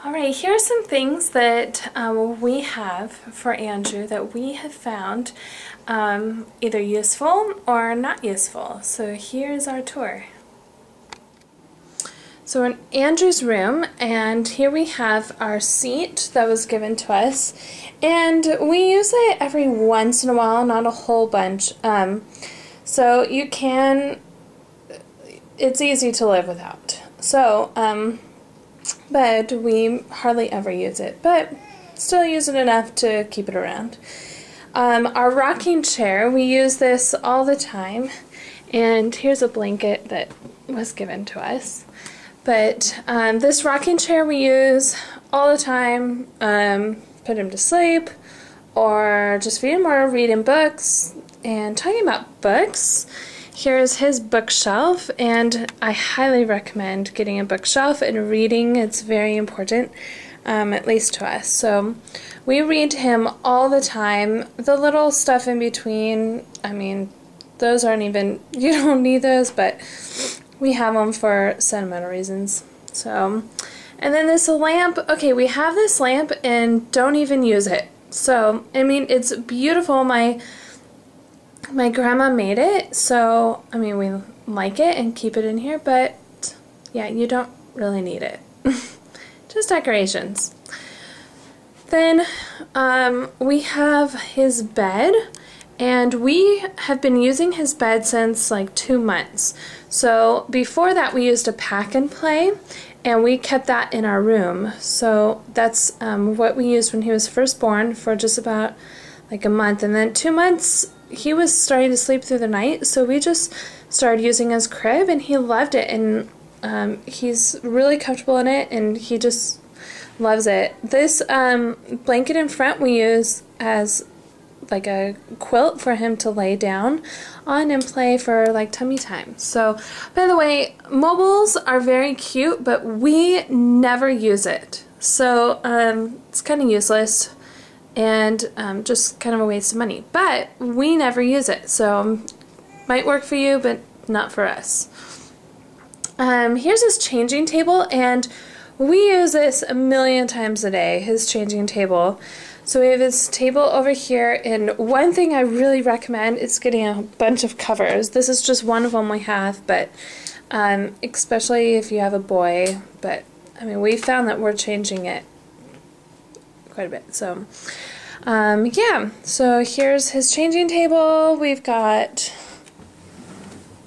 Alright, here are some things that we have for Andrew that we have found either useful or not useful. So here's our tour. So we're in Andrew's room, and here we have our seat that was given to us, and we use it every once in a while, not a whole bunch. So you can, it's easy to live without. So, but we hardly ever use it, but still use it enough to keep it around. Our rocking chair, we use this all the time, and here's a blanket that was given to us. But this rocking chair we use all the time, put him to sleep, or just feed him, or read him books. And talking about books, here's his bookshelf, and I highly recommend getting a bookshelf and reading. It's very important, at least to us. So we read to him all the time. The little stuff in between, I mean, those aren't even, you don't need those, but we have them for sentimental reasons. So, and then this lamp, okay, we have this lamp and don't even use it. So, I mean, it's beautiful. My grandma made it, so, I mean, we like it and keep it in here, but yeah, you don't really need it. Just decorations. Then we have his bed, and we have been using his bed since like 2 months. So before that we used a pack and play, and we kept that in our room. So that's what we used when he was first born for just about like a month, and then 2 months he was starting to sleep through the night, so we just started using his crib, and he loved it, and he's really comfortable in it, and he just loves it. This blanket in front we use as like a quilt for him to lay down on and play for like tummy time. So, by the way, mobiles are very cute, but we never use it. So it's kind of useless and just kind of a waste of money. But we never use it, so might work for you, but not for us. Here's his changing table, and we use this a million times a day, his changing table. So we have this table over here, and one thing I really recommend is getting a bunch of covers. This is just one of them we have, but especially if you have a boy, but I mean, we found that we're changing it quite a bit. So yeah, so here's his changing table. We've got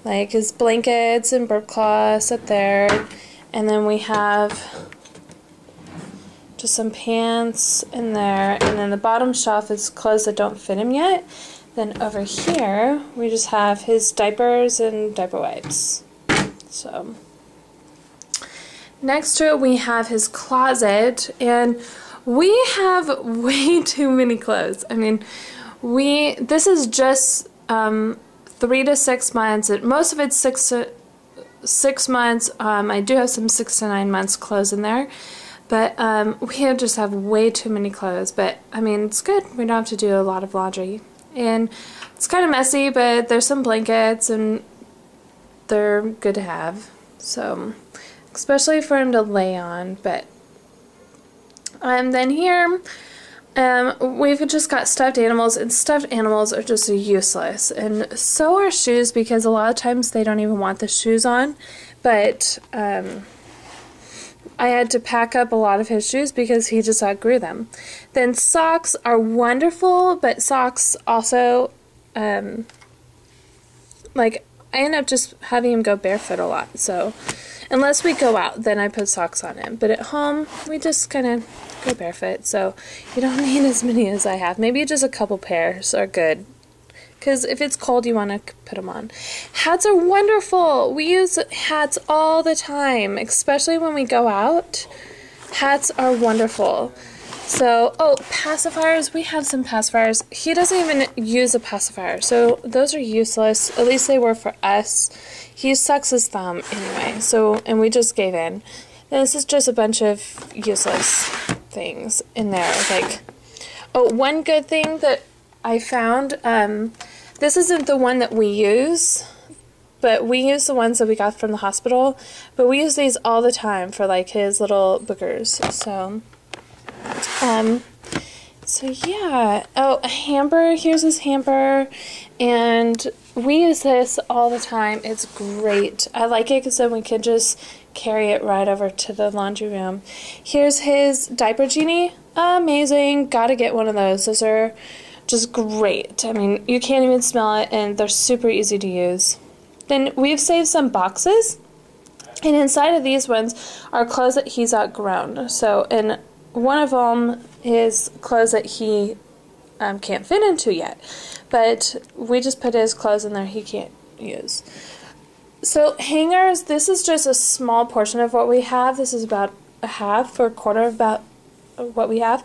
like his blankets and burp cloths up there, and then we have just some pants in there, and then the bottom shelf is clothes that don't fit him yet. Then over here we just have his diapers and diaper wipes. So next to it we have his closet, and we have way too many clothes. I mean, this is just 3 to 6 months. Most of it's 6 months. I do have some 6 to 9 months clothes in there. But we just have way too many clothes. But, I mean, it's good. We don't have to do a lot of laundry. And it's kind of messy, but there's some blankets, and they're good to have. So, especially for him to lay on. But then here, we've just got stuffed animals, and stuffed animals are just useless. And so are shoes, because a lot of times they don't even want the shoes on. But I had to pack up a lot of his shoes because he just outgrew them. Then socks are wonderful, but socks also, like, I end up just having him go barefoot a lot. So unless we go out, then I put socks on him. But at home, we just kind of go barefoot. So you don't need as many as I have. Maybe just a couple pairs are good, because if it's cold, you want to put them on. Hats are wonderful. We use hats all the time, especially when we go out. Hats are wonderful. So, oh, pacifiers. We have some pacifiers. He doesn't even use a pacifier, so those are useless. At least they were for us. He sucks his thumb anyway, so, and we just gave in. This is just a bunch of useless things in there. Like, oh, one good thing that I found, this isn't the one that we use, but we use the ones that we got from the hospital. But we use these all the time for like his little boogers. So yeah. Oh, a hamper. Here's his hamper, and we use this all the time. It's great. I like it because then we can just carry it right over to the laundry room. Here's his diaper genie. Amazing. Gotta get one of those. Those are just great. I mean, you can't even smell it, and they're super easy to use. Then we've saved some boxes, and inside of these ones are clothes that he's outgrown. So in one of them is clothes that he can't fit into yet, but we just put his clothes in there he can't use. So hangers, this is just a small portion of what we have. This is about a half or a quarter of about what we have.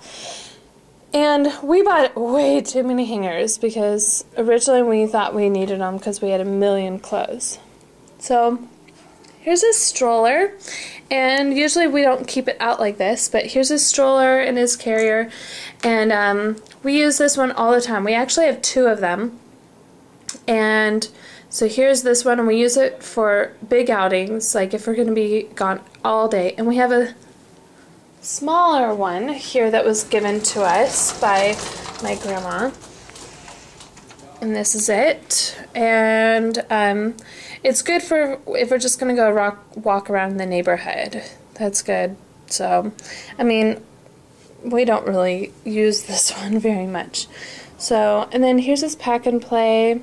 And we bought way too many hangers because originally we thought we needed them because we had a million clothes. So here's a stroller, and usually we don't keep it out like this, but here's his stroller and his carrier, and we use this one all the time. We actually have two of them, and so here's this one, and we use it for big outings, like if we're going to be gone all day. And we have a smaller one here that was given to us by my grandma, and this is it. And it's good for if we're just going to go walk around in the neighborhood. That's good. So, I mean, we don't really use this one very much. So, and then here's this pack and play.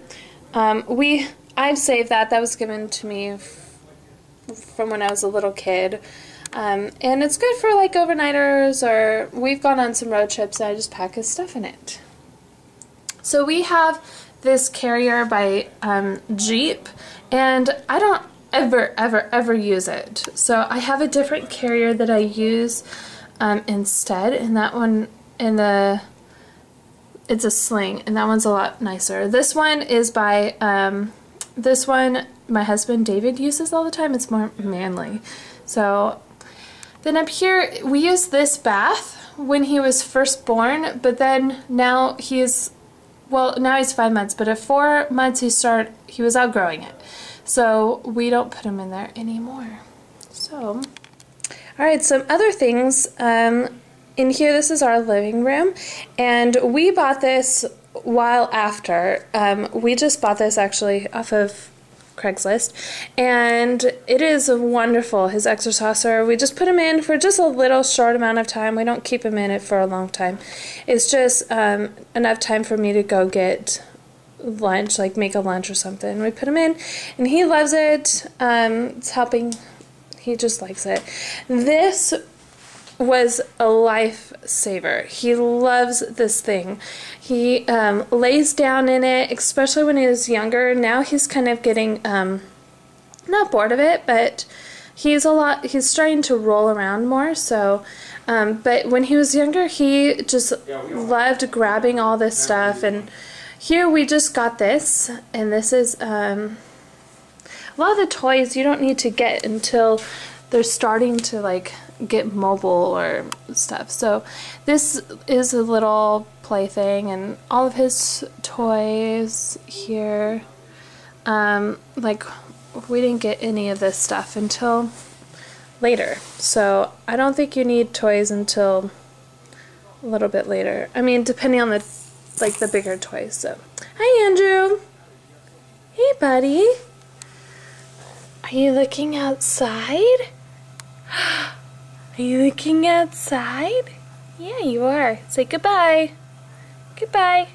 I've saved that. That was given to me from when I was a little kid. And it's good for like overnighters, or we've gone on some road trips and I just pack his stuff in it. So we have this carrier by Jeep, and I don't ever use it. So I have a different carrier that I use instead, and that one it's a sling, and that one's a lot nicer. This one is by this one my husband David uses all the time. It's more manly. So then up here we use this bath when he was first born, but then now he's 5 months, but at 4 months he was outgrowing it. So we don't put him in there anymore. So, alright, some other things. In here, this is our living room, and we bought this while after. We just bought this actually off of Craigslist, and it is wonderful. His exerciser, we just put him in for just a little short amount of time. We don't keep him in it for a long time. It's just enough time for me to go get lunch, like make a lunch or something. We put him in, and he loves it. It's helping. He just likes it. This was a lifesaver. He loves this thing. He lays down in it, especially when he was younger. Now he's kind of getting not bored of it, but he's starting to roll around more. So but when he was younger, he just loved grabbing all this stuff. And here we just got this, and this is a lot of the toys you don't need to get until they're starting to like get mobile or stuff. So this is a little plaything, and all of his toys here, like we didn't get any of this stuff until later, so I don't think you need toys until a little bit later. I mean, depending on the bigger toys. So hi Andrew. Hey buddy, are you looking outside? Are you looking outside? Yeah, you are. Say goodbye. Goodbye.